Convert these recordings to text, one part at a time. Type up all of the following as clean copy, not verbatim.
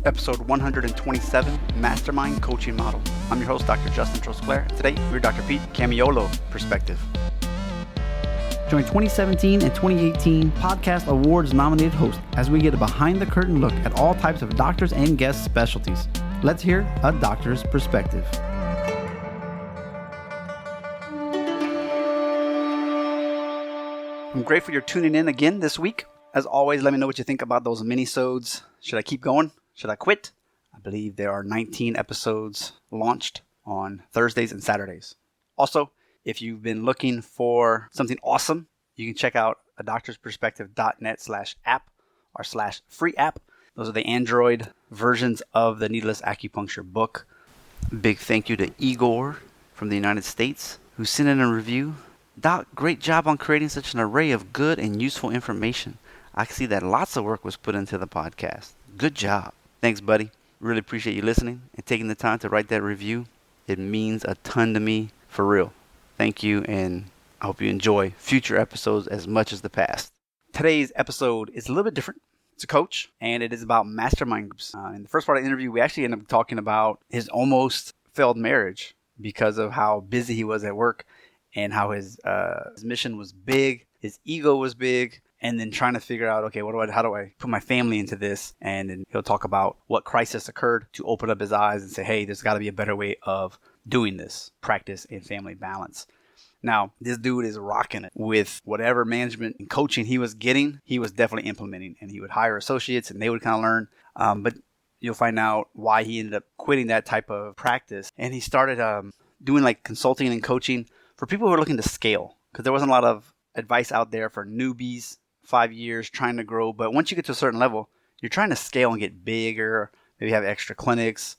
episode 127, Mastermind Coaching Model. I'm your host, Dr. Justin Trosclair. Today, we're Dr. Pete Camiolo Perspective. Join 2017 and 2018 Podcast Awards nominated host as we get a behind-the-curtain look at all types of doctors and guest specialties. Let's hear a doctor's perspective. I'm grateful you're tuning in again this week. As always, let me know what you think about those mini-sodes. Should I keep going? Should I quit? I believe there are 19 episodes launched on Thursdays and Saturdays. Also, if you've been looking for something awesome, you can check out adoctorsperspective.net/app or /free app. Those are the Android versions of the Needless Acupuncture book. Big thank you to Igor from the United States who sent in a review. Doc, great job on creating such an array of good and useful information. I see that lots of work was put into the podcast. Good job. Thanks, buddy. Really appreciate you listening and taking the time to write that review. It means a ton to me, for real. Thank you, and I hope you enjoy future episodes as much as the past. Today's episode is a little bit different. It's a coach, and it is about mastermind groups. In the first part of the interview, we actually ended up talking about his almost failed marriage because of how busy he was at work and how his mission was big, his ego was big, and then trying to figure out, okay, how do I put my family into this? And then he'll talk about what crisis occurred to open up his eyes and say, hey, there's got to be a better way of doing this, practice and family balance. Now, this dude is rocking it with whatever management and coaching he was getting, he was definitely implementing. And he would hire associates and they would kind of learn. But you'll find out why he ended up quitting that type of practice. And he started doing like consulting and coaching for people who are looking to scale, because there wasn't a lot of advice out there for newbies, 5 years trying to grow. But once you get to a certain level, you're trying to scale and get bigger, maybe have extra clinics,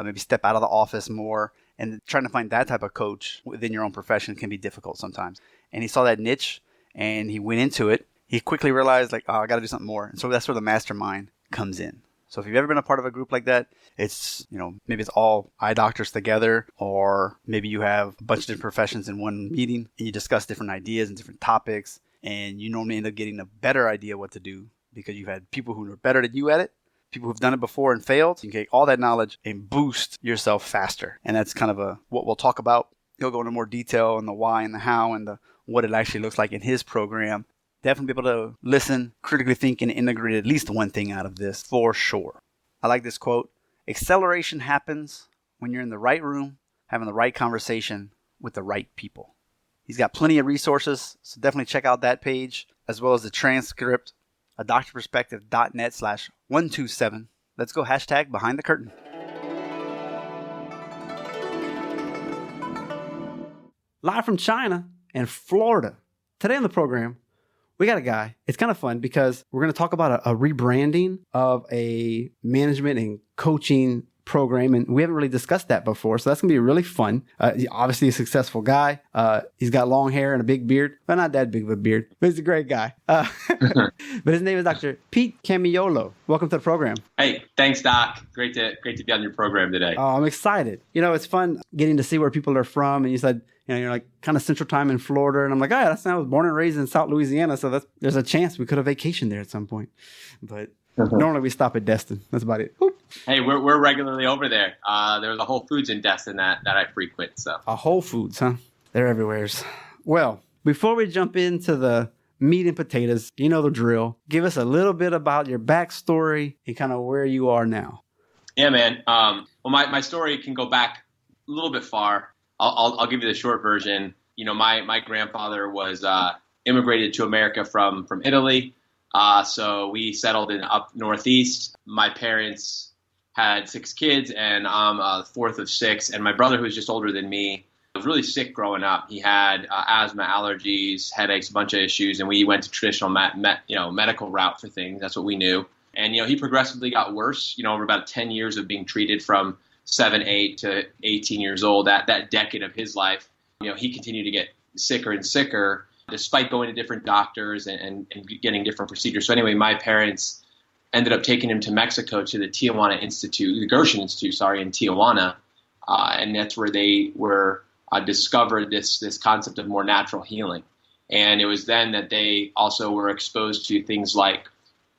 maybe step out of the office more. And trying to find that type of coach within your own profession can be difficult sometimes. And he saw that niche and he went into it. He quickly realized, like, oh, I got to do something more. And so that's where the mastermind comes in. So if you've ever been a part of a group like that, it's, maybe it's all eye doctors together, or maybe you have a bunch of different professions in one meeting and you discuss different ideas and different topics. And you normally end up getting a better idea what to do because you've had people who are better than you at it, people who've done it before and failed. You can take all that knowledge and boost yourself faster. And that's kind of what we'll talk about. He'll go into more detail on the why and the how and the what it actually looks like in his program. Definitely be able to listen, critically think, and integrate at least one thing out of this for sure. I like this quote. Acceleration happens when you're in the right room, having the right conversation with the right people. He's got plenty of resources, so definitely check out that page, as well as the transcript, adoctorsperspective.net/127. Let's go hashtag behind the curtain. Live from China and Florida. Today on the program, we got a guy. It's kind of fun because we're going to talk about a rebranding of a management and coaching program, and we haven't really discussed that before, so that's gonna be really fun. He's obviously a successful guy. He's got long hair and a big beard. Well, not that big of a beard, but he's a great guy. But his name is Dr. Pete Camiolo. Welcome to the program. Hey, thanks, Doc. Great to be on your program today. Oh, I'm excited. It's fun getting to see where people are from. And you said, you're like kind of central time in Florida, and I'm like, I was born and raised in South Louisiana, so there's a chance we could have vacationed there at some point, but. Normally we stop at Destin. That's about it. Whoop. Hey, we're regularly over there. There's a Whole Foods in Destin that I frequent. So a Whole Foods, huh? They're everywhere. Well, before we jump into the meat and potatoes, you know the drill. Give us a little bit about your backstory and kind of where you are now. Yeah, man. Well, my story can go back a little bit far. I'll give you the short version. My grandfather was immigrated to America from Italy. So we settled in up northeast. My parents had 6 kids, and I'm the fourth of 6. And my brother, who was just older than me, was really sick growing up. He had asthma, allergies, headaches, a bunch of issues, and we went to traditional medical route for things. That's what we knew. And he progressively got worse. Over about 10 years of being treated from 7, 8 to 18 years old. That decade of his life, he continued to get sicker and sicker, despite going to different doctors and getting different procedures. So anyway, my parents ended up taking him to Mexico to the Tijuana Institute, the Gershon Institute, in Tijuana. And that's where they were discovered this concept of more natural healing. And it was then that they also were exposed to things like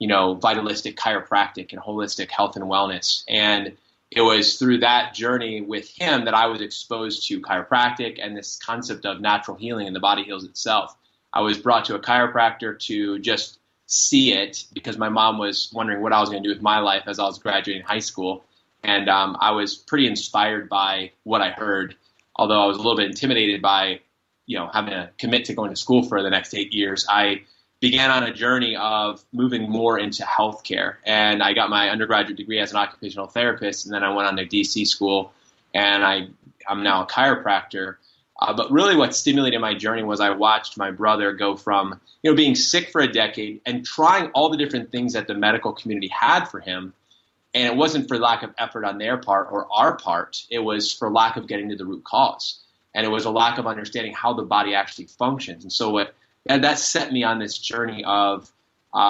vitalistic chiropractic and holistic health and wellness. And it was through that journey with him that I was exposed to chiropractic and this concept of natural healing and the body heals itself. I was brought to a chiropractor to just see it because my mom was wondering what I was going to do with my life as I was graduating high school. And I was pretty inspired by what I heard, although I was a little bit intimidated by, having to commit to going to school for the next 8 years. I began on a journey of moving more into healthcare. And I got my undergraduate degree as an occupational therapist, and then I went on to DC school, and I'm now a chiropractor. But really what stimulated my journey was I watched my brother go from, being sick for a decade and trying all the different things that the medical community had for him. And it wasn't for lack of effort on their part or our part. It was for lack of getting to the root cause. And it was a lack of understanding how the body actually functions. And so that set me on this journey of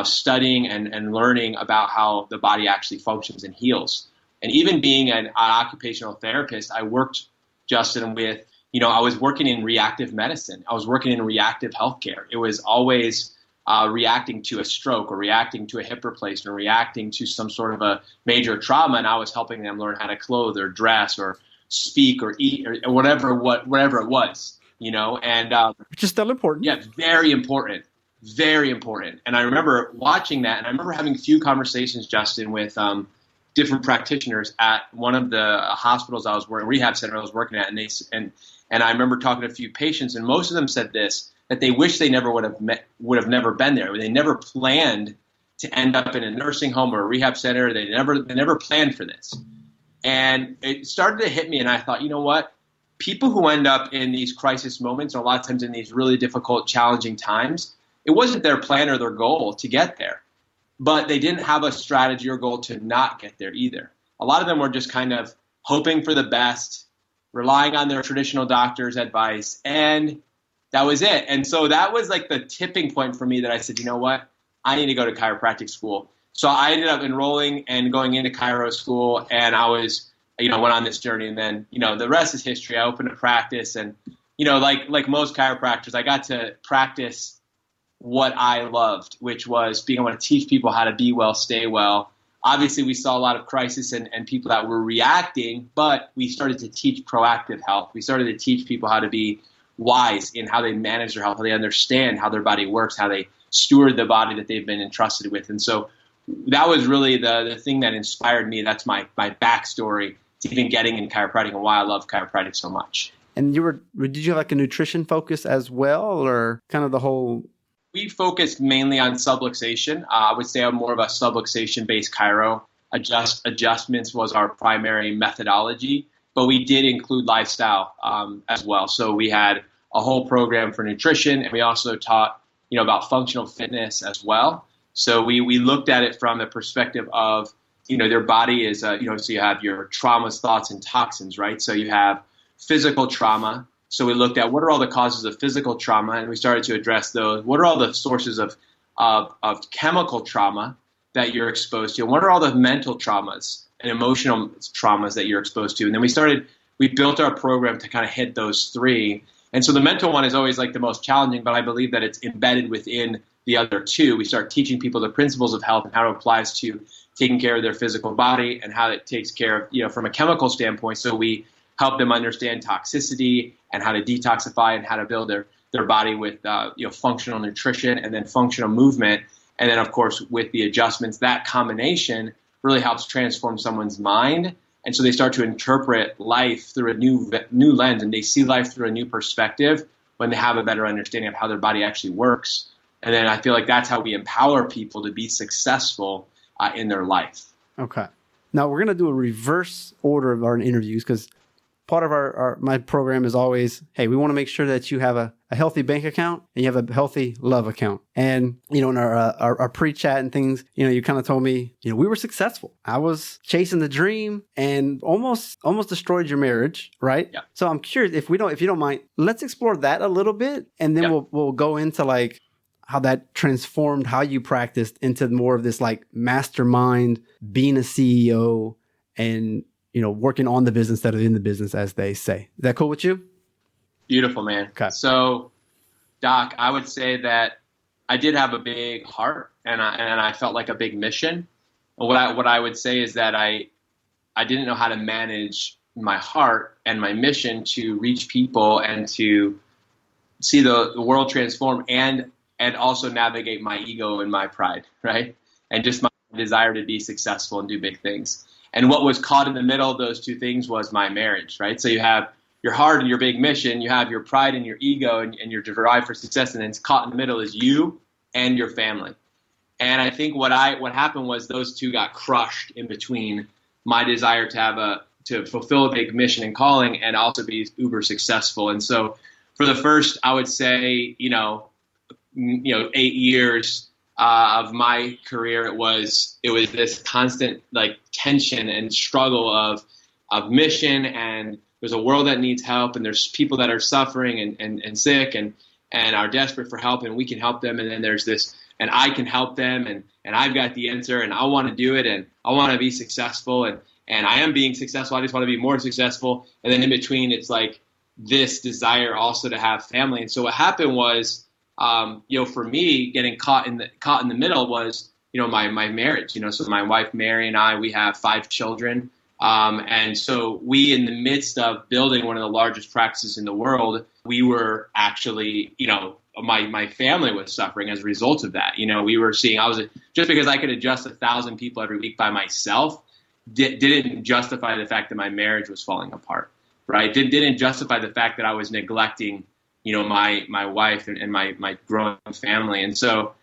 studying and learning about how the body actually functions and heals. And even being an occupational therapist, I worked, Justin, with, I was working in reactive medicine. I was working in reactive healthcare. It was always reacting to a stroke or reacting to a hip replacement or reacting to some sort of a major trauma. And I was helping them learn how to clothe or dress or speak or eat or whatever it was, and which is still important. Yeah, very important. Very important. And I remember watching that, and I remember having a few conversations, Justin, with different practitioners at one of the hospitals I was working, rehab center I was working at, and I remember talking to a few patients, and most of them said this, that they wish they never would have never been there. They never planned to end up in a nursing home or a rehab center. They never planned for this. And it started to hit me, and I thought, you know what? People who end up in these crisis moments, and a lot of times in these really difficult, challenging times, it wasn't their plan or their goal to get there. But they didn't have a strategy or goal to not get there either. A lot of them were just kind of hoping for the best, relying on their traditional doctor's advice, and that was it. And so that was like the tipping point for me that I said, you know what? I need to go to chiropractic school. So I ended up enrolling and going into chiro school, and I was, went on this journey. And then, the rest is history. I opened a practice, and, like most chiropractors, I got to practice what I loved, which was being able to teach people how to be well, stay well. Obviously, we saw a lot of crisis and people that were reacting, but we started to teach proactive health. We started to teach people how to be wise in how they manage their health, how they understand how their body works, how they steward the body that they've been entrusted with. And so that was really the thing that inspired me. That's my backstory to even getting in chiropractic and why I love chiropractic so much. And did you have like a nutrition focus as well, or kind of the whole? We focused mainly on subluxation. I would say I'm more of a subluxation-based chiro. Adjustments was our primary methodology, but we did include lifestyle as well. So we had a whole program for nutrition, and we also taught, about functional fitness as well. So we looked at it from the perspective of, their body is, so you have your traumas, thoughts, and toxins, right? So you have physical trauma. So we looked at what are all the causes of physical trauma, and we started to address those. What are all the sources of chemical trauma that you're exposed to? And what are all the mental traumas and emotional traumas that you're exposed to? And then we built our program to kind of hit those three. And so the mental one is always like the most challenging, but I believe that it's embedded within the other two. We start teaching people the principles of health and how it applies to taking care of their physical body and how it takes care of, from a chemical standpoint. So we help them understand toxicity and how to detoxify and how to build their body with, functional nutrition and then functional movement. And then, of course, with the adjustments, that combination really helps transform someone's mind. And so they start to interpret life through a new lens, and they see life through a new perspective when they have a better understanding of how their body actually works. And then I feel like that's how we empower people to be successful in their life. Okay. Now we're going to do a reverse order of our interviews because part of my program is always, hey, we want to make sure that you have a healthy bank account and you have a healthy love account. And, in our pre-chat and things, you kind of told me, we were successful. I was chasing the dream and almost destroyed your marriage, right? Yeah. So I'm curious, if you don't mind, let's explore that a little bit. And then we'll go into like how that transformed how you practiced into more of this like mastermind, being a CEO and, working on the business instead of in the business, as they say. Is that cool with you? Beautiful, man. Okay. So, Doc, I would say that I did have a big heart, and I felt like a big mission. And what I would say is that I didn't know how to manage my heart and my mission to reach people and to see the world transform and also navigate my ego and my pride, right? And just my desire to be successful and do big things. And what was caught in the middle of those two things was my marriage, right? So you have your heart and your big mission, you have your pride and your ego and your drive for success, and then it's caught in the middle is you and your family. And I think what happened was those two got crushed in between my desire to fulfill a big mission and calling and also be uber successful. And so for the first, I would say, 8 years of my career, it was this constant like tension and struggle of mission, and there's a world that needs help, and there's people that are suffering and sick and are desperate for help, and we can help them. And then there's this, and I can help them, and I've got the answer, and I want to do it, and I want to be successful, and I am being successful. I just want to be more successful. And then in between, it's like this desire also to have family. And so what happened was, for me, getting caught in the middle was, my marriage. So my wife Mary and I, we have 5 children, and so we, in the midst of building one of the largest practices in the world, we were actually, my family was suffering as a result of that. We were seeing, just because I could adjust 1,000 people every week by myself, didn't justify the fact that my marriage was falling apart, right? Didn't justify the fact that I was neglecting, my wife and my growing family. And so,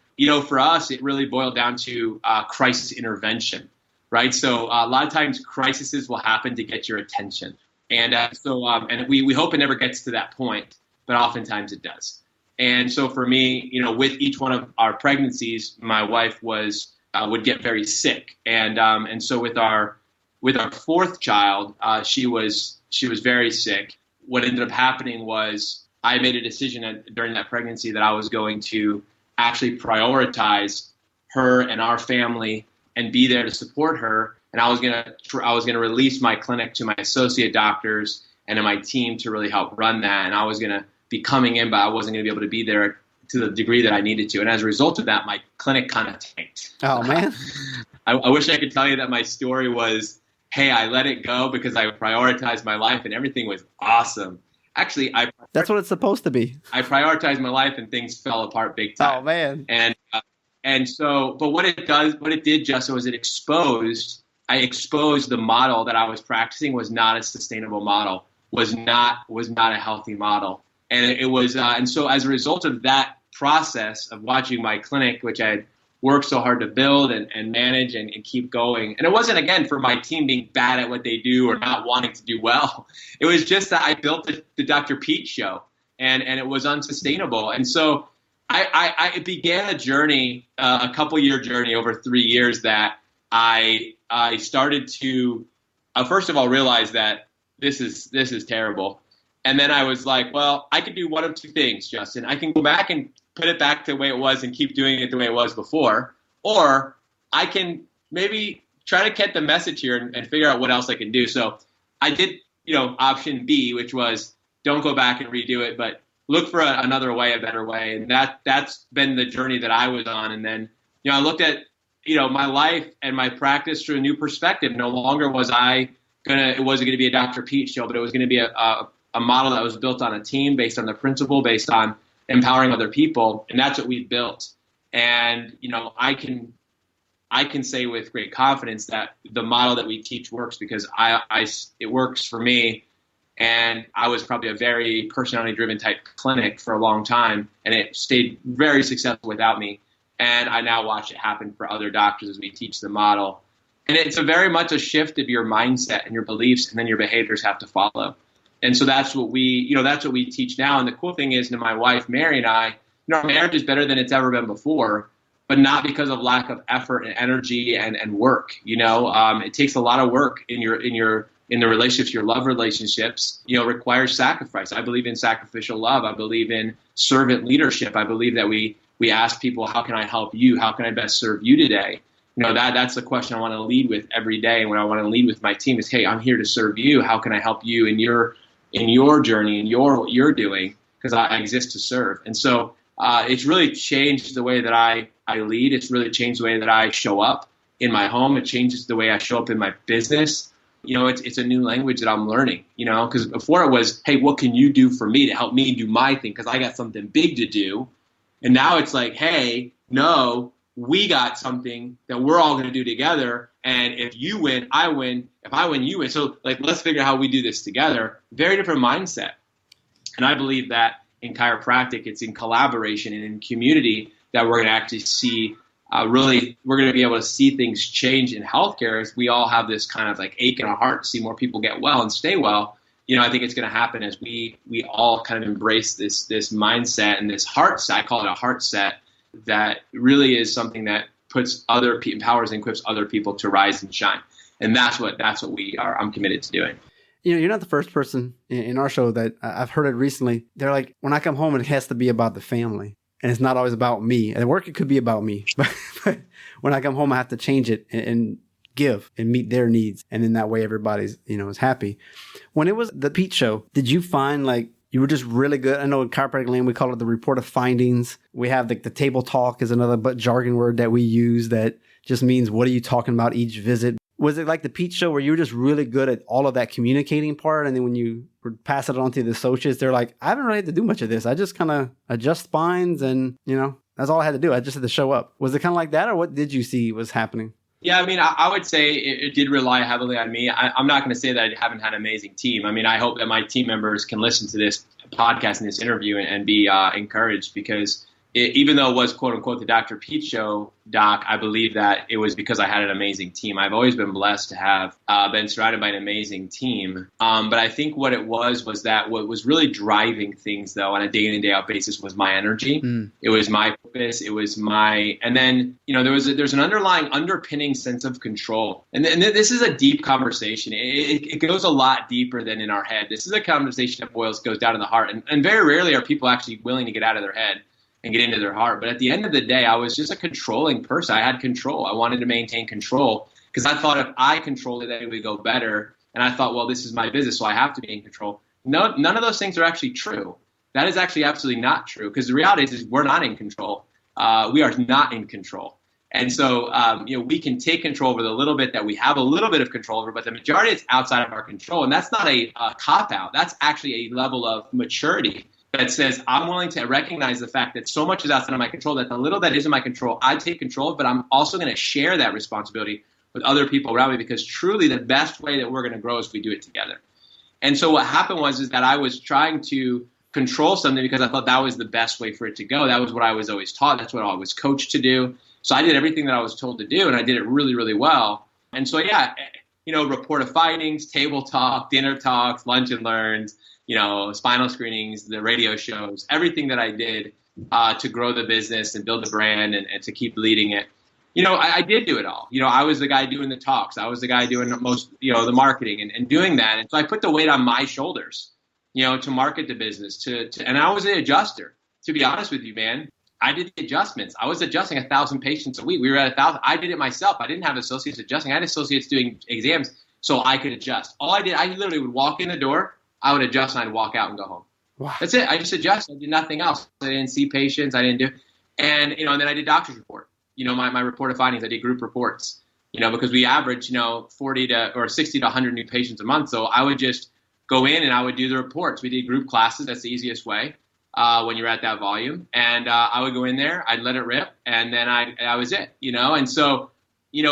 for us, it really boiled down to crisis intervention, right? So a lot of times crises will happen to get your attention. And and we hope it never gets to that point, but oftentimes it does. And so for me, with each one of our pregnancies, my wife would get very sick. And so with our 4th child, she was very sick. What ended up happening was I made a decision during that pregnancy that I was going to actually prioritize her and our family and be there to support her. And I was gonna release my clinic to my associate doctors and to my team to really help run that. And I was gonna be coming in, but I wasn't gonna be able to be there to the degree that I needed to. And as a result of that, my clinic kind of tanked. Oh man. I wish I could tell you that my story was, hey, I let it go because I prioritized my life and everything was awesome. Actually, that's what it's supposed to be. I prioritized my life and things fell apart big time. Oh man. And so, but what it did, Justin, was I exposed the model that I was practicing was not a sustainable model, was not a healthy model. And it was, and so as a result of that process of watching my clinic, which I had worked so hard to build and manage and keep going. And it wasn't, again, for my team being bad at what they do or not wanting to do well. It was just that I built the Dr. Pete show, and it was unsustainable. And so I began a journey, a couple-year journey over 3 years that I started to, first of all, realize that this is terrible. And then I was like, well, I could do one of two things, Justin. I can go back and put it back to the way it was and keep doing it the way it was before, or I can maybe try to get the message here and figure out what else I can do. So I did, option B, which was don't go back and redo it, but look for another way, a better way. And that's been the journey that I was on. And then, I looked at, my life and my practice through a new perspective. No longer was it wasn't going to be a Dr. Pete show, but it was going to be a model that was built on a team, based on the principle, based on empowering other people. And that's what we've built. And, I can say with great confidence that the model that we teach works because it works for me. And I was probably a very personality-driven type clinic for a long time, and it stayed very successful without me. And I now watch it happen for other doctors as we teach the model. And it's very much a shift of your mindset and your beliefs, and then your behaviors have to follow. And so that's what we teach now. And the cool thing is, my wife Mary and I, our marriage is better than it's ever been before, but not because of lack of effort and energy and work. It takes a lot of work in the relationships, your love relationships, requires sacrifice. I believe in sacrificial love. I believe in servant leadership. I believe that we ask people, how can I help you? How can I best serve you today? That's the question I want to lead with every day. And what I want to lead with my team is, hey, I'm here to serve you. How can I help you in your journey and what you're doing? Because I exist to serve. And so it's really changed the way that I lead. It's really changed the way that I show up in my home. It changes the way I show up in my business. It's a new language that I'm learning, because before it was, hey, what can you do for me to help me do my thing? Because I got something big to do. And now it's like, hey, no, we got something that we're all going to do together. And if you win, I win. If I win, you win. So let's figure out how we do this together. Very different mindset. And I believe that in chiropractic, it's in collaboration and in community that we're going to actually see we're going to be able to see things change in healthcare as we all have this kind of ache in our heart to see more people get well and stay well. I think it's going to happen as we all kind of embrace this mindset and this heart set. I call it a heart set that really is something that puts empowers and equips other people to rise and shine. And that's what I'm committed to doing. You're not the first person in our show that I've heard it recently. They're like, when I come home, it has to be about the family. And it's not always about me. At work, it could be about me. But when I come home, I have to change it and give and meet their needs. And in that way, everybody's, is happy. When it was the Pete show, did you find you were just really good? I know in chiropractic land, we call it the report of findings. We have the table talk is another jargon word that we use that just means, what are you talking about each visit? Was it like the Pete show where you were just really good at all of that communicating part? And then when you would pass it on to the associates, they're like, I haven't really had to do much of this. I just kind of adjust spines and, that's all I had to do. I just had to show up. Was it kind of like that, or what did you see was happening? Yeah, I mean, I would say it did rely heavily on me. I'm not going to say that I haven't had an amazing team. I mean, I hope that my team members can listen to this podcast and this interview and be encouraged, because even though it was, quote unquote, the Dr. Pete show, Doc, I believe that it was because I had an amazing team. I've always been blessed to have been surrounded by an amazing team. But I think what it was that what was really driving things, though, on a day in and day out basis was my energy. It was my purpose. It was and then, there's an underpinning sense of control. And this is a deep conversation. It goes a lot deeper than in our head. This is a conversation that goes down to the heart. And very rarely are people actually willing to get out of their head and get into their heart. But at the end of the day, I was just a controlling person. I had control. I wanted to maintain control because I thought if I controlled it, then it would go better. And I thought, well, this is my business, so I have to be in control. No, none of those things are actually true. That is actually absolutely not true, because the reality is we're not in control. We are not in control. And so, we can take control over the little bit that we have a little bit of control over, but the majority is outside of our control. And that's not a cop-out. That's actually a level of maturity that says I'm willing to recognize the fact that so much is outside of my control, that the little that is in my control, I take control of, but I'm also going to share that responsibility with other people around me, because truly the best way that we're going to grow is if we do it together. And so what happened was that I was trying to control something because I thought that was the best way for it to go. That was what I was always taught. That's what I was coached to do. So I did everything that I was told to do, and I did it really, really well. And so, report of findings, table talk, dinner talks, lunch and learns, spinal screenings, the radio shows, everything that I did to grow the business and build the brand and to keep leading it. I did do it all. I was the guy doing the talks. I was the guy doing most, the marketing and doing that. And so I put the weight on my shoulders, to market the business, and I was an adjuster. To be honest with you, man, I did the adjustments. I was adjusting 1,000 patients a week. We were at 1,000. I did it myself. I didn't have associates adjusting. I had associates doing exams so I could adjust. All I did, I literally would walk in the door, I would adjust, and I'd walk out and go home. Wow. That's it. I just adjust. I did nothing else. I didn't see patients. I didn't do, and then I did doctor's report. My report of findings. I did group reports. Because we average 40 to 60 to 100 new patients a month. So I would just go in and I would do the reports. We did group classes. That's the easiest way when you're at that volume. And I would go in there. I'd let it rip, and then I was it. And so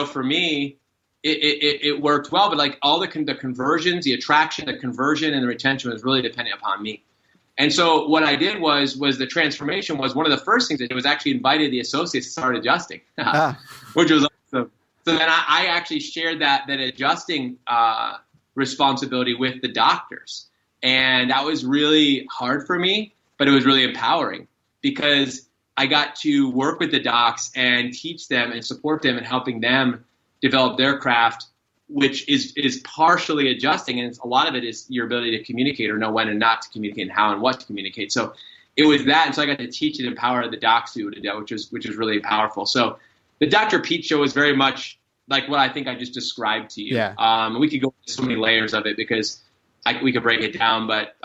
for me, it worked well, but all the conversions, the attraction, the conversion, and the retention was really dependent upon me. And so what I did was the transformation was one of the first things I did was actually invited the associates to start adjusting, which was awesome. So then I actually shared that adjusting responsibility with the doctors. And that was really hard for me, but it was really empowering because I got to work with the docs and teach them and support them and helping them develop their craft, which is partially adjusting, and a lot of it is your ability to communicate or know when and not to communicate and how and what to communicate. So it was that, and so I got to teach and empower the docs to do it, which was really powerful. So the Dr. Pete show was very much like what I think I just described to you. Yeah. We could go into so many layers of it because we could break it down, but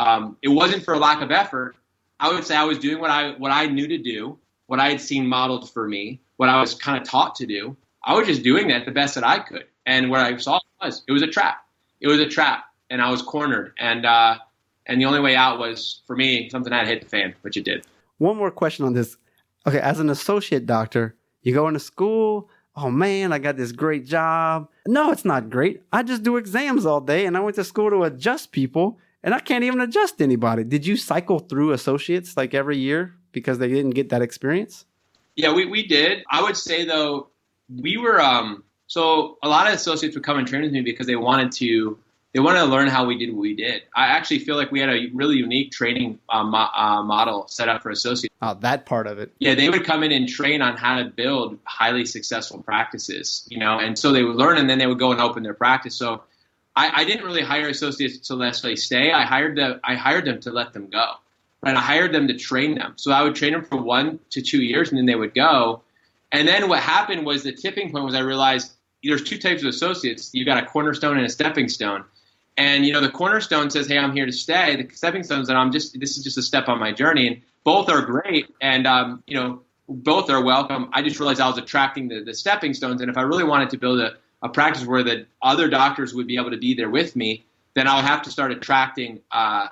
it wasn't for a lack of effort. I would say I was doing what I knew to do, what I had seen modeled for me, what I was kind of taught to do. I was just doing that the best that I could. And what I saw was it was a trap. It was a trap, and I was cornered. And the only way out was, for me, something had to hit the fan, which it did. One more question on this. Okay, as an associate doctor, you go into school. Oh man, I got this great job. No, it's not great. I just do exams all day, and I went to school to adjust people, and I can't even adjust anybody. Did you cycle through associates like every year because they didn't get that experience? Yeah, we did. I would say, though, we were so a lot of associates would come and train with me because they wanted to learn how we did what we did. I actually feel like we had a really unique training model set up for associates. Oh, that part of it. Yeah, they would come in and train on how to build highly successful practices, and so they would learn, and then they would go and open their practice. So I didn't really hire associates to let them stay. I hired them to let them go. And I hired them to train them. So I would train them for 1 to 2 years, and then they would go. And then what happened was the tipping point was I realized there's two types of associates. You got a cornerstone and a stepping stone. And, the cornerstone says, hey, I'm here to stay. The stepping stone says, this is just a step on my journey. And both are great. And, both are welcome. I just realized I was attracting the stepping stones. And if I really wanted to build a practice where the other doctors would be able to be there with me, then I would have to start attracting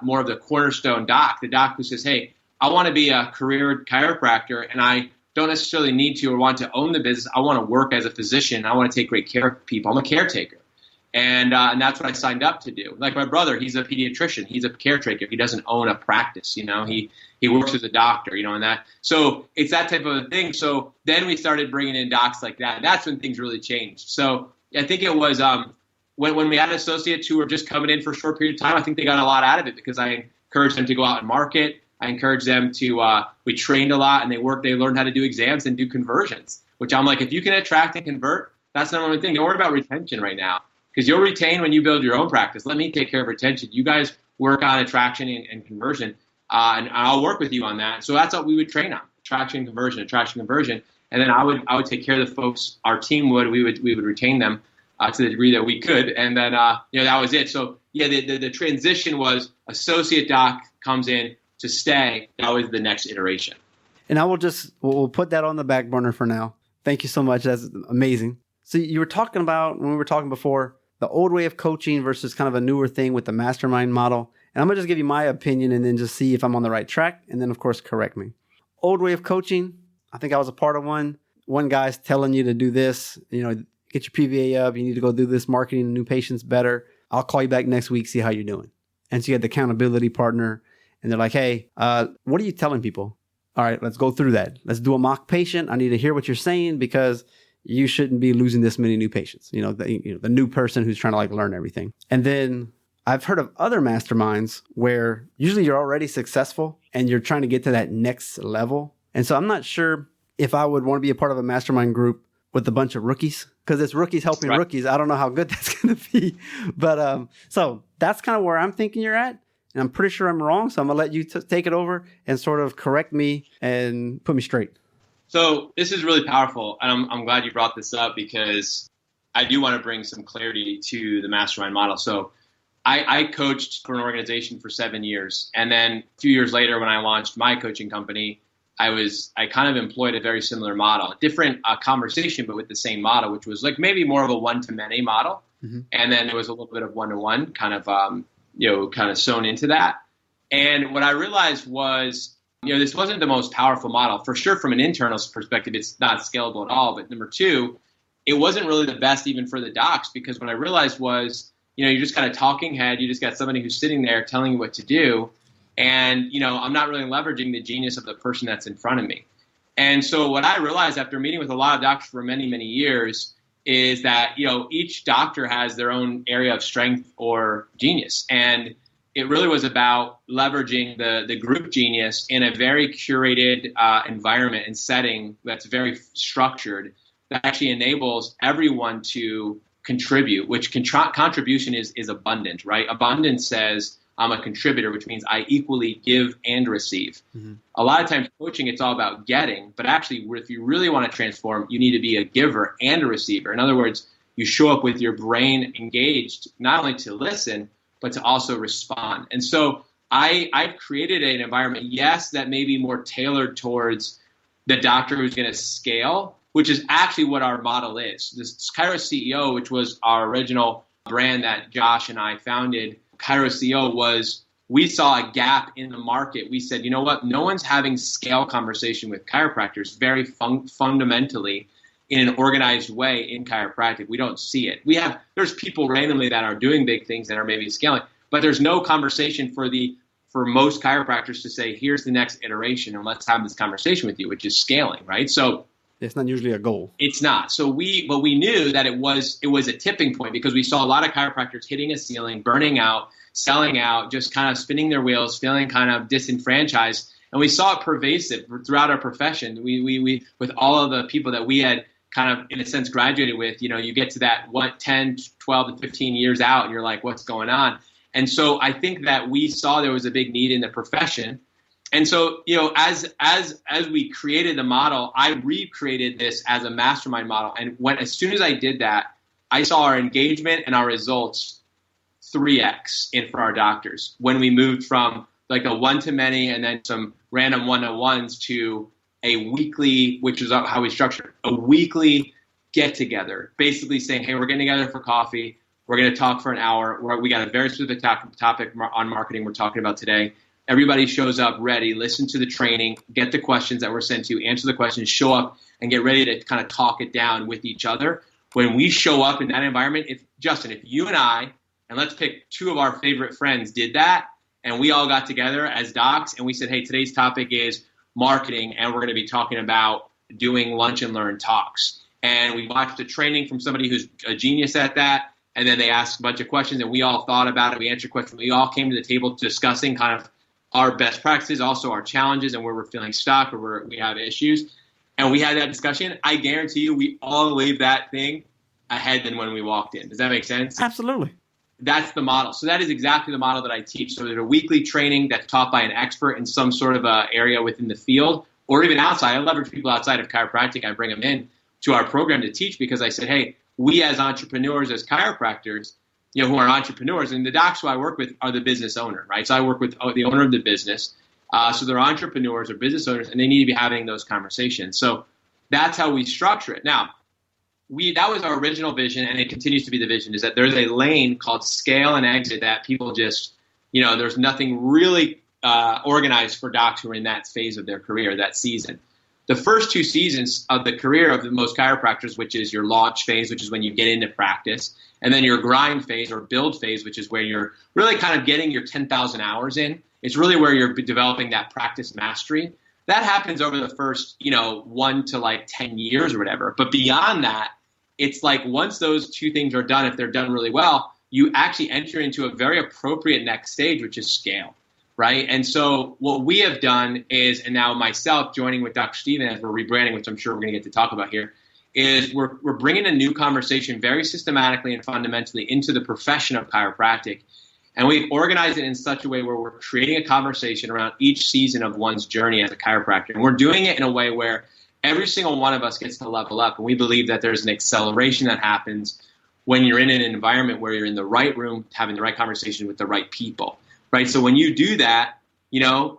more of the cornerstone doc, the doc who says, hey, I want to be a career chiropractor, and I don't necessarily need to or want to own the business. I want to work as a physician. I want to take great care of people. I'm a caretaker. And that's what I signed up to do. Like my brother, he's a pediatrician. He's a caretaker. He doesn't own a practice, He works as a doctor, and that. So it's that type of a thing. So then we started bringing in docs like that. And that's when things really changed. So I think it was when we had associates who were just coming in for a short period of time, I think they got a lot out of it because I encouraged them to go out and market. I encouraged them to, we trained a lot, and they learned how to do exams and do conversions, which I'm like, if you can attract and convert, that's the number one thing. Don't worry about retention right now because you'll retain when you build your own practice. Let me take care of retention. You guys work on attraction and conversion, and I'll work with you on that. So that's what we would train on, attraction, conversion. And then I would take care of the folks, our team would, we would retain them to the degree that we could. And then, that was it. So yeah, the transition was associate doc comes in to stay. That was the next iteration. And I will we'll put that on the back burner for now. Thank you so much. That's amazing. So you were talking about, when we were talking before, the old way of coaching versus kind of a newer thing with the Mastermind model. And I'm going to just give you my opinion and then just see if I'm on the right track. And then, of course, correct me. Old way of coaching, I think I was a part of one. One guy's telling you to do this, get your PVA up. You need to go do this, marketing new patients better. I'll call you back next week, see how you're doing. And so you had the accountability partner. And they're like, hey, what are you telling people? All right, let's go through that. Let's do a mock patient. I need to hear what you're saying because you shouldn't be losing this many new patients. The new person who's trying to learn everything. And then I've heard of other masterminds where usually you're already successful and you're trying to get to that next level. And so I'm not sure if I would want to be a part of a mastermind group with a bunch of rookies because it's rookies helping rookies. I don't know how good that's going to be. But so that's kind of where I'm thinking you're at. And I'm pretty sure I'm wrong. So I'm going to let you take it over and sort of correct me and put me straight. So this is really powerful. And I'm glad you brought this up because I do want to bring some clarity to the Mastermind model. So I coached for an organization for 7 years. And then a few years later, when I launched my coaching company, I kind of employed a very similar model, a different conversation, but with the same model, which was like maybe more of a one-to-many model. Mm-hmm. And then there was a little bit of one-to-one kind of sewn into that. And what I realized was, this wasn't the most powerful model. For sure, from an internal perspective, it's not scalable at all. But number two, it wasn't really the best even for the docs because what I realized was, you just got a talking head. You just got somebody who's sitting there telling you what to do. And, I'm not really leveraging the genius of the person that's in front of me. And so what I realized after meeting with a lot of doctors for many, many years is that, each doctor has their own area of strength or genius. And it really was about leveraging the group genius in a very curated environment and setting that's very structured that actually enables everyone to contribute, which contribution is abundant, right? Abundance says I'm a contributor, which means I equally give and receive. Mm-hmm. A lot of times coaching, it's all about getting, but actually if you really want to transform, you need to be a giver and a receiver. In other words, you show up with your brain engaged, not only to listen, but to also respond. And so I've created an environment, yes, that may be more tailored towards the doctor who's going to scale, which is actually what our model is. This Cairo CEO, which was our original brand that Josh and I founded, Cairo CEO was, we saw a gap in the market. We said, you know what? No one's having scale conversation with chiropractors very fundamentally in an organized way in chiropractic. We don't see it. There's people randomly that are doing big things that are maybe scaling, but there's no conversation for most chiropractors to say, here's the next iteration and let's have this conversation with you, which is scaling, right? So it's not usually a goal. It's not. But we knew that it was a tipping point because we saw a lot of chiropractors hitting a ceiling, burning out, selling out, just kind of spinning their wheels, feeling kind of disenfranchised. And we saw it pervasive throughout our profession. We with all of the people that we had kind of, in a sense, graduated with, you get to that 10, 12 to 15 years out and you're like, what's going on? And so I think that we saw there was a big need in the profession. And so, as we created the model, I recreated this as a mastermind model. And as soon as I did that, I saw our engagement and our results 3x for our doctors when we moved from like a one-to-many and then some random one-to-ones to a weekly, which is how we structured a weekly get-together, basically saying, hey, we're getting together for coffee. We're going to talk for an hour. We got a very specific topic on marketing we're talking about today. Everybody shows up ready, listen to the training, get the questions that we're sent to, answer the questions, show up, and get ready to kind of talk it down with each other. When we show up in that environment, if you and I, and let's pick two of our favorite friends, did that, and we all got together as docs, and we said, hey, today's topic is marketing, and we're going to be talking about doing lunch and learn talks. And we watched a training from somebody who's a genius at that, and then they asked a bunch of questions, and we all thought about it. We answered questions. We all came to the table discussing kind of our best practices, also our challenges, and where we're feeling stuck or where we have issues. And we had that discussion. I guarantee you we all leave that thing ahead than when we walked in. Does that make sense? Absolutely. That's the model. So that is exactly the model that I teach. So there's a weekly training that's taught by an expert in some sort of area within the field or even outside. I leverage people outside of chiropractic. I bring them in to our program to teach because I said, hey, we as entrepreneurs, as chiropractors, who are entrepreneurs, and the docs who I work with are the business owner, right? So I work with the owner of the business. So they're entrepreneurs or business owners, and they need to be having those conversations. So that's how we structure it. Now, that was our original vision, and it continues to be the vision, is that there's a lane called scale and exit that people just, there's nothing really organized for docs who are in that phase of their career, that season. The first 2 seasons of the career of the most chiropractors, which is your launch phase, which is when you get into practice, and then your grind phase or build phase, which is where you're really kind of getting your 10,000 hours in. It's really where you're developing that practice mastery. That happens over the first, 1 to 10 years or whatever. But beyond that, it's like once those 2 things are done, if they're done really well, you actually enter into a very appropriate next stage, which is scale. Right. And so what we have done is, and now myself joining with Dr. Steven as we're rebranding, which I'm sure we're going to get to talk about here, is we're bringing a new conversation very systematically and fundamentally into the profession of chiropractic. And we've organized it in such a way where we're creating a conversation around each season of one's journey as a chiropractor. And we're doing it in a way where every single one of us gets to level up. And we believe that there's an acceleration that happens when you're in an environment where you're in the right room, having the right conversation with the right people. Right. So when you do that, you have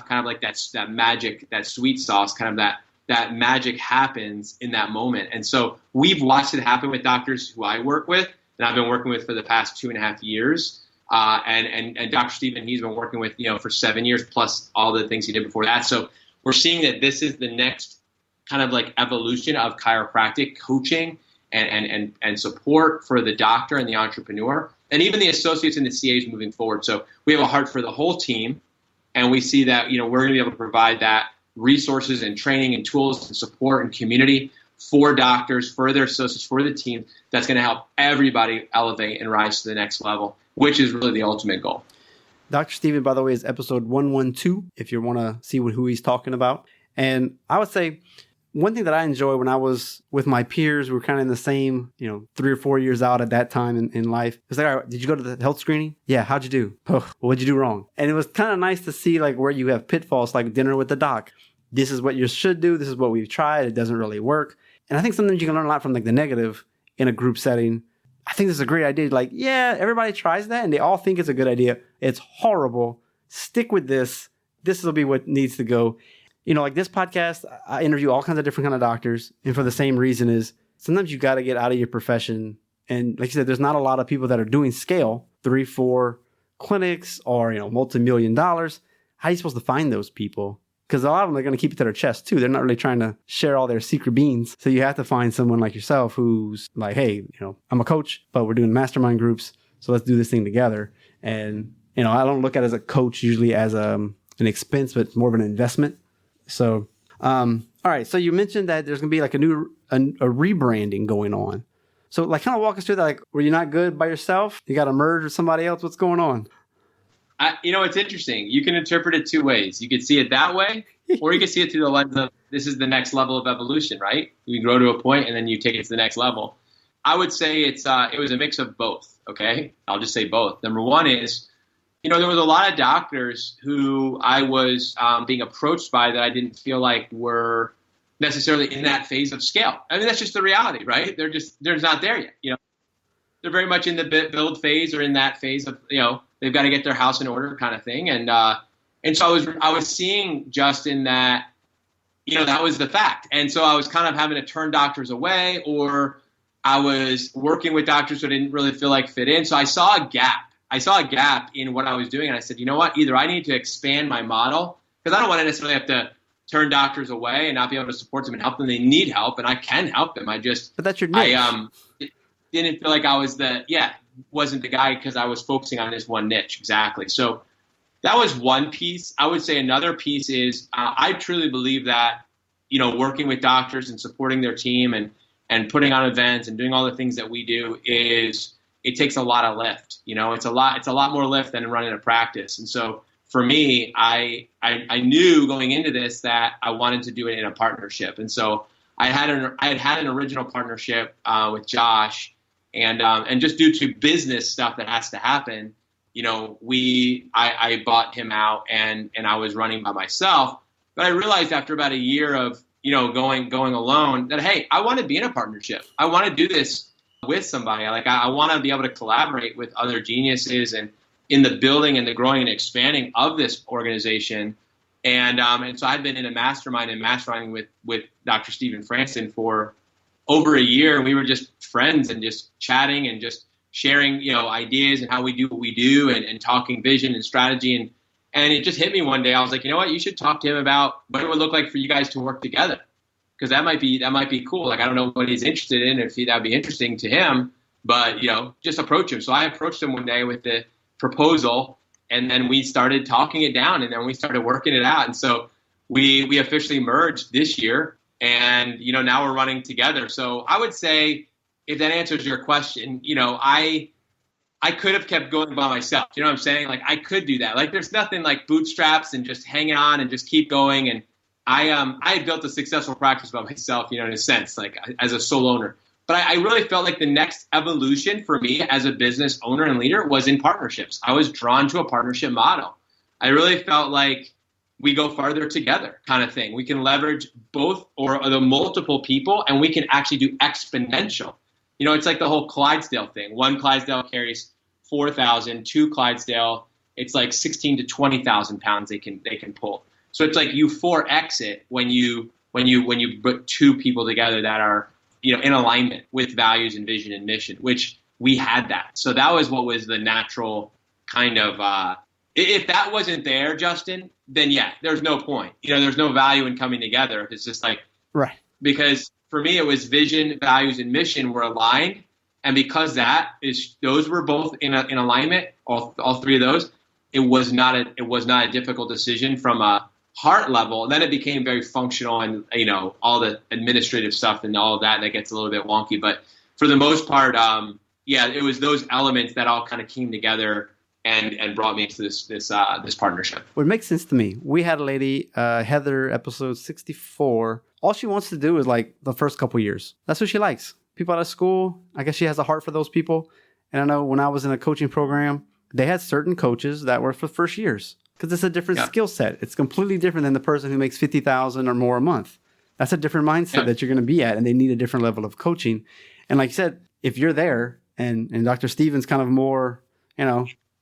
kind of like that magic, that sweet sauce, kind of that magic happens in that moment. And so we've watched it happen with doctors who I work with, and I've been working with for the past 2.5 years. And Dr. Steven, he's been working with, for 7 years plus all the things he did before that. So we're seeing that this is the next kind of like evolution of chiropractic coaching and support for the doctor and the entrepreneur. And even the associates and the CAs moving forward. So we have a heart for the whole team, and we see that we're going to be able to provide that resources and training and tools and support and community for doctors, for their associates, for the team. That's going to help everybody elevate and rise to the next level, which is really the ultimate goal. Dr. Steven, by the way, is episode 112, if you want to see who he's talking about. And I would say one thing that I enjoy when I was with my peers, we were kind of in the same, 3 or 4 years out at that time in life. It's like, all right, did you go to the health screening? Yeah. How'd you do? Oh, what'd you do wrong? And it was kind of nice to see like where you have pitfalls, like dinner with the doc. This is what you should do. This is what we've tried. It doesn't really work. And I think sometimes you can learn a lot from like the negative in a group setting I think this is a great idea. Like, yeah, everybody tries that and they all think it's a good idea. It's horrible. Stick with this. This will be what needs to go. You know, like this podcast, I interview all kinds of different kind of doctors. And for the same reason is sometimes you got to get out of your profession. And like you said, there's not a lot of people that are doing scale, 3, 4 clinics or, you know, multi-million dollars. How are you supposed to find those people? Because a lot of them are going to keep it to their chest too. They're not really trying to share all their secret beans. So you have to find someone like yourself who's like, hey, you know, I'm a coach, but we're doing mastermind groups. So let's do this thing together. And, you know, I don't look at it as a coach usually as an expense, but more of an investment. So, all right. So you mentioned that there's going to be like a rebranding going on. So like kind of walk us through that. Like, were you not good by yourself? You got to merge with somebody else? What's going on? You know, it's interesting. You can interpret it 2 ways. You could see it that way, or you can see it through the lens of this is the next level of evolution, right? You grow to a point and then you take it to the next level. I would say it was a mix of both, okay? I'll just say both. Number one is, you know, there was a lot of doctors who I was being approached by that I didn't feel like were necessarily in that phase of scale. I mean, that's just the reality, right? They're not there yet, you know? They're very much in the build phase or in that phase of, you know, they've got to get their house in order kind of thing. And so I was seeing Justin that, you know, that was the fact. And so I was kind of having to turn doctors away, or I was working with doctors who I didn't really feel like fit in. So I saw a gap. In what I was doing. And I said, you know what, either I need to expand my model, because I don't want to necessarily have to turn doctors away and not be able to support them and help them. They need help and I can help them. But that's your niche. Didn't feel like I was wasn't the guy because I was focusing on this one niche. Exactly. So that was one piece. I would say another piece is I truly believe that, you know, working with doctors and supporting their team and putting on events and doing all the things that we do it takes a lot of lift. You know, it's a lot more lift than running a practice. And so for me, I knew going into this that I wanted to do it in a partnership. And so I had an original partnership with Josh. And just due to business stuff that has to happen, you know, I bought him out and I was running by myself. But I realized after about a year of, you know, going alone that, hey, I want to be in a partnership. I want to do this with somebody. Like I want to be able to collaborate with other geniuses and in the building and the growing and expanding of this organization. And so I've been in a mastermind and masterminding with Dr. Stephen Franson for over a year, and we were just friends and just chatting and just sharing, you know, ideas and how we do what we do and talking vision and strategy. And it just hit me one day. I was like, you know what, you should talk to him about what it would look like for you guys to work together. Because that might be cool. Like, I don't know what he's interested in, if that'd be interesting to him, but, you know, just approach him. So I approached him one day with the proposal, and then we started talking it down, and then we started working it out. And so we officially merged this year. And, you know, now we're running together. So I would say, if that answers your question, you know, I could have kept going by myself. You know what I'm saying? Like, I could do that. Like, there's nothing like bootstraps and just hanging on and just keep going. And I had built a successful practice by myself, you know, in a sense, like as a sole owner. But I really felt like the next evolution for me as a business owner and leader was in partnerships. I was drawn to a partnership model. I really felt like we go farther together kind of thing. We can leverage both or the multiple people, and we can actually do exponential. You know, it's like the whole Clydesdale thing. One Clydesdale carries 4,000, 2 Clydesdale, it's like 16 to 20,000 pounds they can pull. So it's like you 4x it when you put 2 people together that are, you know, in alignment with values and vision and mission, which we had that. So that was what was the natural kind of if that wasn't there, Justin, then yeah, there's no point. You know, there's no value in coming together. It's just like, right. Because for me, it was vision, values, and mission were aligned. And because those were both in alignment, all 3 of those, it was not a difficult decision from a heart level. And then it became very functional and, you know, all the administrative stuff and all of that gets a little bit wonky. But for the most part, it was those elements that all kind of came together and brought me into this partnership. Well, it makes sense to me. We had a lady, Heather, episode 64. All she wants to do is like the first couple years. That's what she likes. People out of school. I guess she has a heart for those people. And I know when I was in a coaching program, they had certain coaches that were for first years because it's a different skill set. It's completely different than the person who makes $50,000 or more a month. That's a different mindset that you're going to be at, and they need a different level of coaching. And like you said, if you're there and Dr. Steven's kind of more,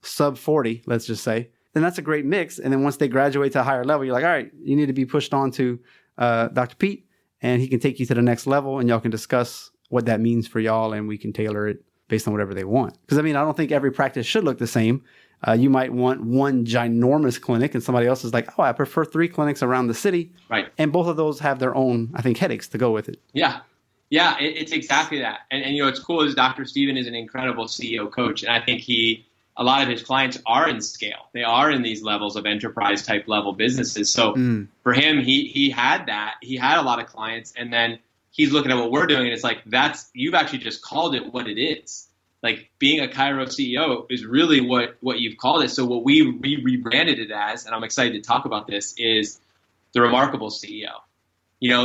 sub 40, let's just say, then that's a great mix. And then once they graduate to a higher level, you're like, all right, you need to be pushed on to Dr. Pete, and he can take you to the next level, and y'all can discuss what that means for y'all, and we can tailor it based on whatever they want. Because, I don't think every practice should look the same. You might want one ginormous clinic, and somebody else is like, oh, I prefer 3 clinics around the city. Right. And both of those have their own, I think, headaches to go with it. Yeah. Yeah, it's exactly that. And what's cool is Dr. Steven is an incredible CEO coach, and I think a lot of his clients are in scale. They are in these levels of enterprise type level businesses. So for him, he had that. He had a lot of clients, and then he's looking at what we're doing, and it's like, you've actually just called it what it is. Like, being a Chiro CEO is really what you've called it. So what we rebranded it as, and I'm excited to talk about this, is the Remarkable CEO.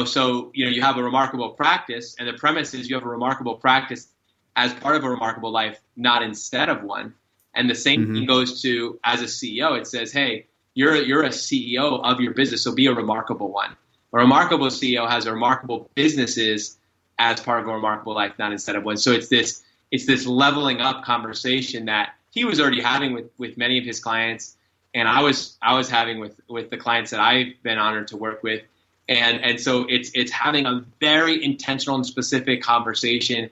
So you have a remarkable practice, and the premise is you have a remarkable practice as part of a remarkable life, not instead of one. And the same thing goes to, as a CEO, it says, hey, you're a CEO of your business, so be a remarkable one. A remarkable CEO has remarkable businesses as part of a remarkable life, not instead of one. So it's this leveling up conversation that he was already having with many of his clients, and I was having with the clients that I've been honored to work with. And so it's having a very intentional and specific conversation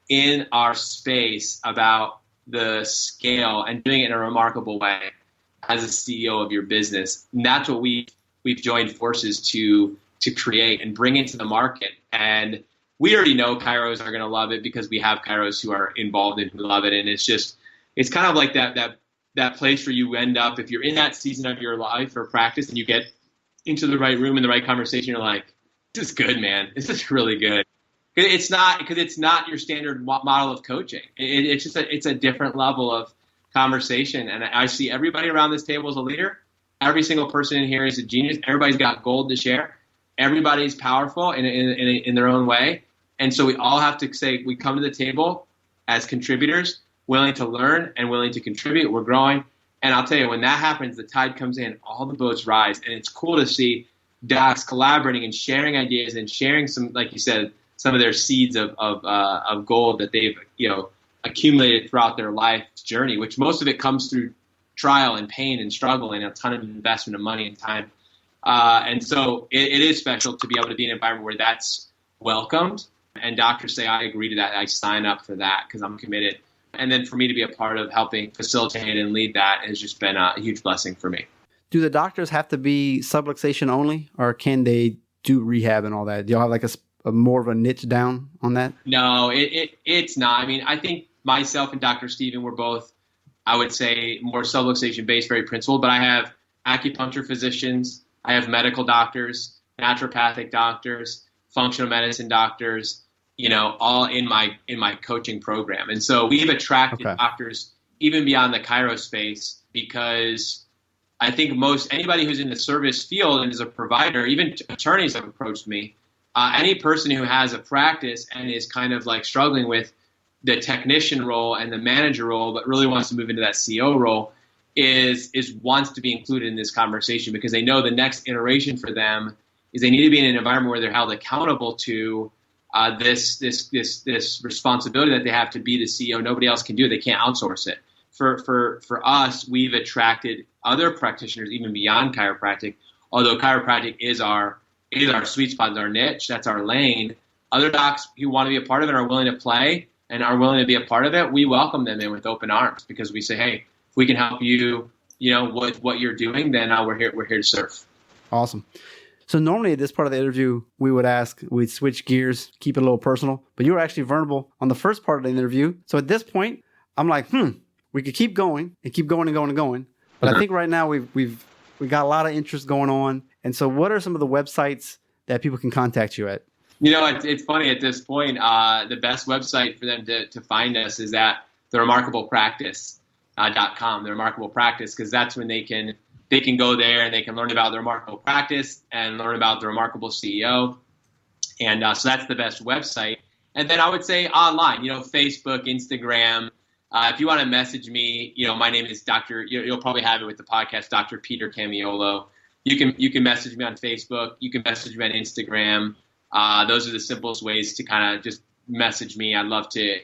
in our space about the scale and doing it in a remarkable way as a CEO of your business. And that's what we've joined forces to create and bring into the market. And we already know Chiros are going to love it because we have Chiros who are involved and who love it. And it's kind of like that place where you end up, if you're in that season of your life or practice and you get into the right room and the right conversation, you're like, this is good, man. This is really good. It's not your standard model of coaching. It's a different level of conversation. And I see everybody around this table as a leader. Every single person in here is a genius. Everybody's got gold to share. Everybody's powerful in their own way. And so we all have to say, we come to the table as contributors, willing to learn and willing to contribute. We're growing. And I'll tell you, when that happens, the tide comes in, all the boats rise. And it's cool to see docs collaborating and sharing ideas and sharing some, like you said, some of their seeds of gold that they've accumulated throughout their life journey, which most of it comes through trial and pain and struggle and a ton of investment of money and time. And so it is special to be able to be in an environment where that's welcomed. And doctors say, I agree to that. I sign up for that because I'm committed. And then for me to be a part of helping facilitate and lead that has just been a huge blessing for me. Do the doctors have to be subluxation only, or can they do rehab and all that? Do y'all have like a more of a niche down on that? No, it's not. I think myself and Dr. Steven were both, I would say, more subluxation based, very principled, but I have acupuncture physicians, I have medical doctors, naturopathic doctors, functional medicine doctors, all in my coaching program. And so we've attracted doctors even beyond the Chiro space, because I think anybody who's in the service field and is a provider, even attorneys have approached me. Any person who has a practice and is kind of like struggling with the technician role and the manager role, but really wants to move into that CEO role, wants to be included in this conversation, because they know the next iteration for them is they need to be in an environment where they're held accountable to this responsibility that they have to be the CEO. Nobody else can do it. They can't outsource it. For us, we've attracted other practitioners even beyond chiropractic, although chiropractic is our sweet spot, is our niche, that's our lane. Other docs who want to be a part of it are willing to play and are willing to be a part of it. We welcome them in with open arms, because we say, hey, if we can help you, with what you're doing, then we're here to serve. Awesome. So normally at this part of the interview, we'd switch gears, keep it a little personal, but you were actually vulnerable on the first part of the interview. So at this point, I'm like, we could keep going and keep going and going and going. But I think right now we got a lot of interest going on. And so what are some of the websites that people can contact you at? It's funny at this point, the best website for them to find us is at theremarkablepractice.com, the Remarkable Practice, because that's when they can go there and they can learn about the Remarkable Practice and learn about the Remarkable CEO. And so that's the best website. And then I would say online, Facebook, Instagram. If you want to message me, my name is Dr. You'll probably have it with the podcast, Dr. Peter Camiolo. You can message me on Facebook. You can message me on Instagram. Those are the simplest ways to kind of just message me. I'd love to,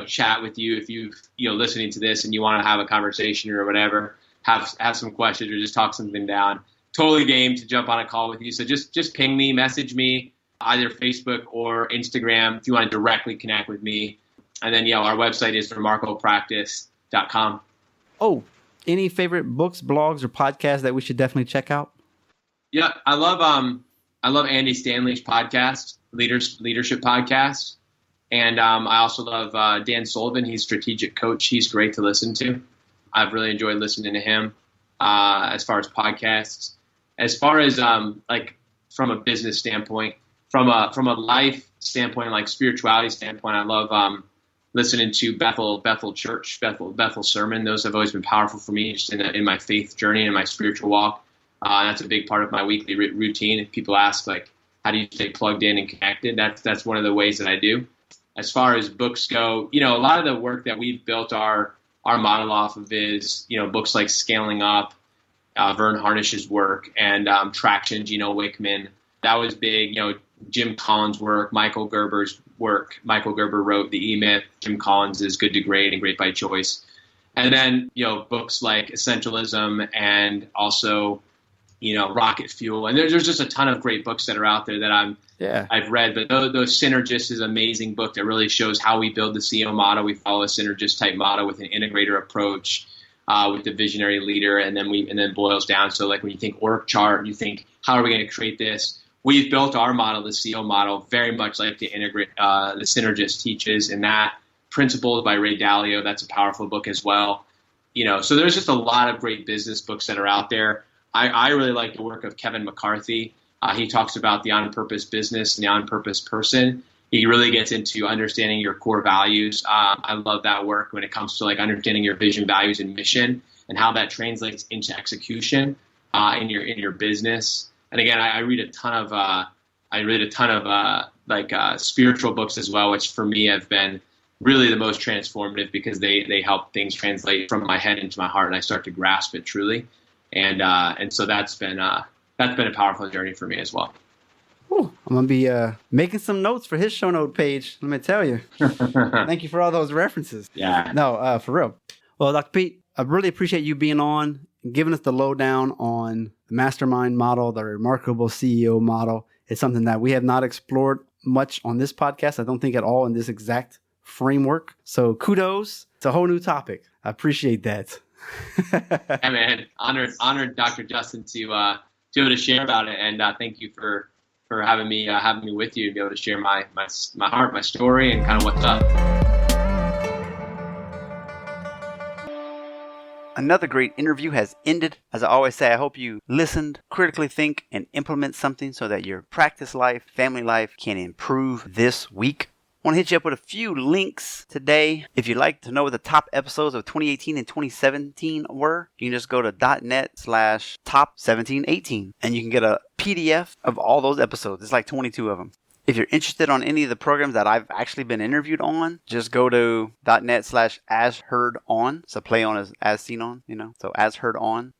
chat with you if you've listening to this and you want to have a conversation or whatever, have some questions or just talk something down. Totally game to jump on a call with you. So just ping me, message me, either Facebook or Instagram if you want to directly connect with me. And then our website is remarkablepractice.com. Oh, any favorite books, blogs, or podcasts that we should definitely check out? Yeah, I love Andy Stanley's podcast, leadership podcast. And I also love Dan Sullivan. He's a strategic coach. He's great to listen to. I've really enjoyed listening to him as far as podcasts. As far as like from a business standpoint, from a life standpoint, like spirituality standpoint, I love listening to Bethel Church, Bethel Sermon. Those have always been powerful for me just in my faith journey and my spiritual walk. That's a big part of my weekly routine. If people ask, like, how do you stay plugged in and connected? That's one of the ways that I do. As far as books go, a lot of the work that we've built our model off of is, books like Scaling Up, Vern Harnish's work, and Traction, Gino Wickman. That was big. Jim Collins' work, Michael Gerber's work. Michael Gerber wrote The E-Myth. Jim Collins is Good to Great and Great by Choice. And then, books like Essentialism and also, Rocket Fuel. And there's just a ton of great books that are out there that I've read. But those Synergist is an amazing book that really shows how we build the CEO model. We follow a Synergist type model with an integrator approach, with the visionary leader, and then boils down. So like when you think org chart, you think, how are we going to create this? We've built our model, the CEO model, very much like the Synergist teaches, and that Principles by Ray Dalio. That's a powerful book as well. So there's just a lot of great business books that are out there. I really like the work of Kevin McCarthy. He talks about the on-purpose business and the on-purpose person. He really gets into understanding your core values. I love that work when it comes to like understanding your vision, values, and mission, and how that translates into execution in your business. And again, I read a ton of spiritual books as well, which for me have been really the most transformative because they help things translate from my head into my heart, and I start to grasp it truly. And so that's been a powerful journey for me as well. Ooh, I'm going to be making some notes for his show note page, let me tell you. Thank you for all those references. Yeah. No, for real. Well, Dr. Pete, I really appreciate you being on and giving us the lowdown on the Mastermind model, the remarkable CEO model. It's something that we have not explored much on this podcast. I don't think at all in this exact framework. So kudos. It's a whole new topic. I appreciate that. Yeah, man. Honored, Dr. Justin, to be able to share about it, and thank you for having me with you to be able to share my heart, my story, and kind of what's up. Another great interview has ended. As I always say, I hope you listened, critically think, and implement something so that your practice life, family life can improve this week. I want to hit you up with a few links today. If you'd like to know what the top episodes of 2018 and 2017 were, you can just go to .net/top1718 and you can get a PDF of all those episodes. It's like 22 of them. If you're interested on any of the programs that I've actually been interviewed on, just go to .net/asheardon. So play on as seen on, so as heard on.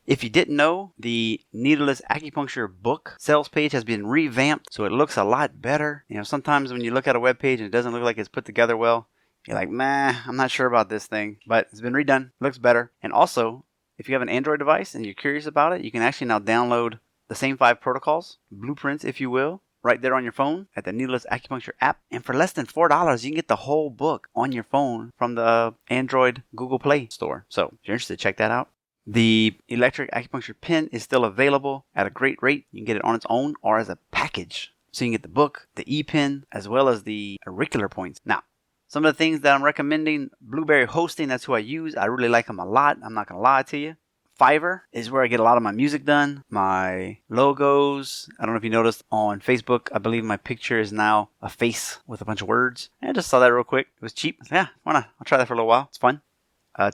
If you didn't know, the Needleless Acupuncture book sales page has been revamped, so it looks a lot better. Sometimes when you look at a web page and it doesn't look like it's put together well, you're like, I'm not sure about this thing. But it's been redone. Looks better. And also, if you have an Android device and you're curious about it, you can actually now download the same 5 protocols, blueprints if you will, right there on your phone at the Needleless Acupuncture app. And for less than $4, you can get the whole book on your phone from the Android Google Play store. So if you're interested, check that out. The electric acupuncture pen is still available at a great rate. You can get it on its own or as a package. So you can get the book, the e-pen, as well as the auricular points. Now, some of the things that I'm recommending, Blueberry Hosting, that's who I use. I really like them a lot. I'm not going to lie to you. Fiverr is where I get a lot of my music done, my logos. I don't know if you noticed on Facebook, I believe my picture is now a face with a bunch of words. I just saw that real quick. It was cheap. Yeah, why not? I'll try that for a little while. It's fun.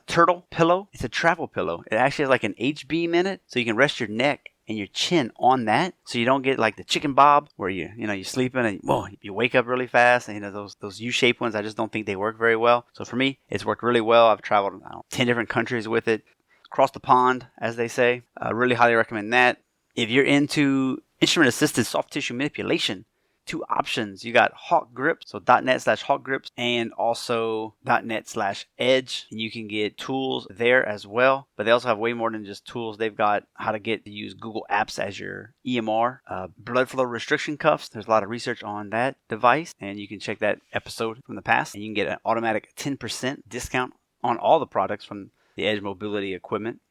Turtle pillow. It's a travel pillow. It actually has like an H-beam in it, so you can rest your neck and your chin on that, so you don't get like the chicken bob where you're sleeping and you wake up really fast. And those U-shaped ones, I just don't think they work very well. So for me, it's worked really well. I've traveled 10 different countries with it, across the pond, as they say. I really highly recommend that. If you're into instrument-assisted soft tissue manipulation, two options. You got Hawk Grips, so .net/Hawk Grips, and also .net/Edge. And you can get tools there as well. But they also have way more than just tools. They've got how to get to use Google Apps as your EMR. Blood flow restriction cuffs. There's a lot of research on that device, and you can check that episode from the past. And you can get an automatic 10% discount on all the products from the Edge mobility equipment.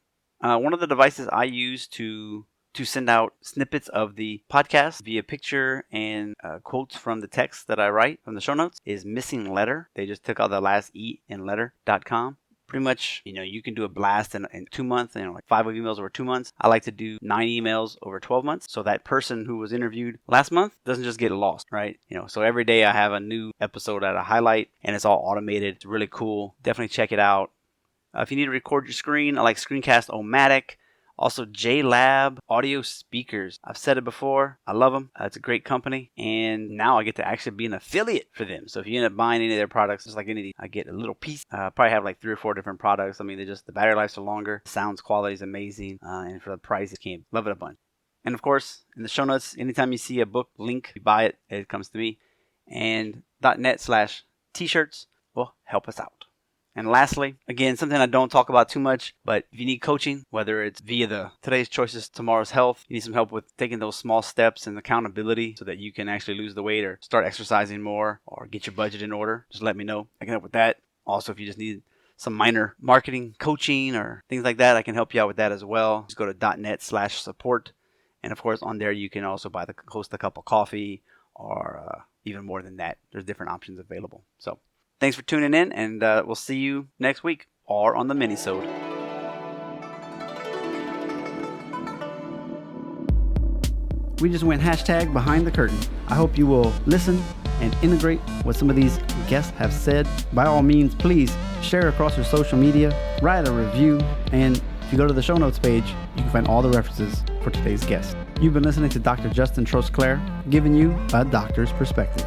One of the devices I use to send out snippets of the podcast via picture and quotes from the text that I write from the show notes is Missing Letter. They just took out the last E in letter.com. Pretty much, you can do a blast in 2 months, like 5 emails over 2 months. I like to do 9 emails over 12 months. So that person who was interviewed last month doesn't just get lost, right? So every day I have a new episode that I highlight, and it's all automated. It's really cool. Definitely check it out. If you need to record your screen, I like Screencast-O-Matic. Also, JLab audio speakers. I've said it before. I love them. It's a great company. And now I get to actually be an affiliate for them. So if you end up buying any of their products, just like any of these, I get a little piece. Probably have like 3 or 4 different products. I mean, the battery lives are longer. The sound quality is amazing. And for the price, you can't love it a bunch. And of course, in the show notes, anytime you see a book link, you buy it, it comes to me. And .net/t-shirts will help us out. And lastly, again, something I don't talk about too much, but if you need coaching, whether it's via the Today's Choices, Tomorrow's Health, you need some help with taking those small steps and accountability so that you can actually lose the weight or start exercising more or get your budget in order, just let me know. I can help with that. Also, if you just need some minor marketing coaching or things like that, I can help you out with that as well. Just go to .net/support. And of course, on there, you can also host a cup of coffee or even more than that. There's different options available. So thanks for tuning in, and we'll see you next week or on the minisode. We just went #behind the curtain. I hope you will listen and integrate what some of these guests have said. By all means, please share across your social media, write a review, and if you go to the show notes page, you can find all the references for today's guest. You've been listening to Dr. Justin Trosclair, giving you a doctor's perspective.